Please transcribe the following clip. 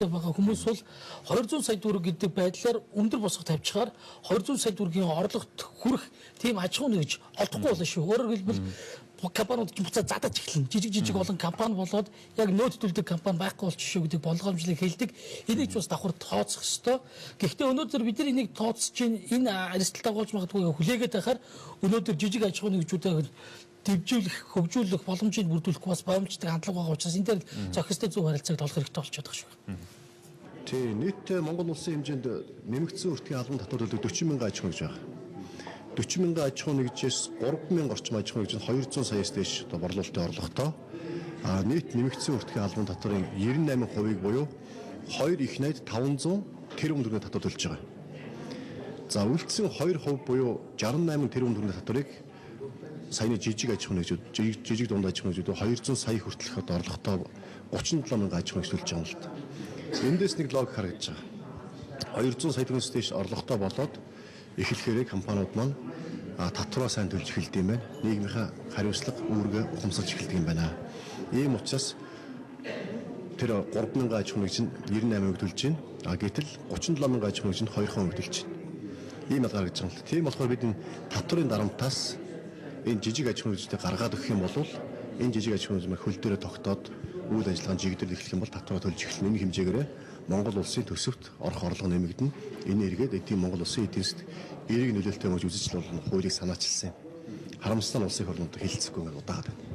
байгаа хүмүүс бол 200 сая төгрөг гэдэг байдлаар өндөр босго тавьчихаар 200 сая төгрөгийн орлогот хүрэх тийм аж ахуй нэгж олдохгүй болно шүү. Өөрөөр хэлбэл компаниуд буцаад задаж эхэлнэ. Жижиг олон компани болоод яг нөөцлөлдөг компани байхгүй болчих шүү гэдэг болгоомжлыг хэлдэг. Энийг ч бас давхар тооцох ёстой. Гэхдээ өнөөдөр бид нар энийг тооцож чинь энэ арьсгалтай болж магадгүй хүлээгээд байхаар өнөөдөр жижиг аж ахуй нэгжүүдээ дэвжүүлэх, хөгжүүлэх боломжийг бүрдүүлэх бас боломжтой хандлага байгаа учраас энэ дээр зохистой зөв харилцааг олох хэрэгтэй болчиход байгаа шүү. Тий, нийтдээ Монгол улсын хэмжээнд нэмэгдсэн өртгийн албан татвар төлөв 40 мянган аж ахуй гэж байна. 40 мянган аж ахуй нэгжээс 3 мянган орчим аж ахуй нэгж 200 саяас дээш одоо борлуулалтын орлоготой. Нийт нэмэгдсэн өртгийн албан татварын 98%-ийг буюу 2 их найд 500 тэрбум төгрөгийн татвар төлж байгаа. За үлдсэн 2% буюу 68 тэрбум төгрөгийн татварыг саяны жижиг аж ахуй нэгжүүд, жижиг дунд аж ахуй нэгжүүд 200 сая хүртэлх одоо орлоготой 37 мянган аж ахуй нэгж төлж байгаа юм л та. Эндээс нэг логик харагдаж байгаа. 200 сая төгрөгөөс дээш орлоготой болоод эхлэхээрээ компаниуд маань татвараа сайн төлж эхэлдэг юм байна. Нийгмийнхаа хариуцлага үүргээ ухамсарч эхэлдэг юм байна. Ийм учраас тэр 3 мянган аж ахуй нэгж нь 98% төлж байна. Гэтэл 37 мянган аж ахуй нэгж нь 2% төлж байна. Ийм л гаргаж байгаа юм л. Тийм болохоор бид энэ татварын дарамтаас энэ жижиг аж ахуй нэгжтэй гаргаад өгөх юм бол энэ жижиг аж ахуй нэгж хөл дээрээ тогтоод үйл ажиллагааны жигдэр эхлэх юм бол татвараа төлж эхлэх нэг хэмжээгээр Монгол улсын төсөвт орох орлого нэмэгдэнэ. Энэ эргээд эдийн Монгол улсын эдийн засгт эерэг нөлөөлтөй гэж үзэж л хуулийг санаачилсан юм. Харамсалтай нь улсын хурлууд хэлцэхгүй удаагаад байна.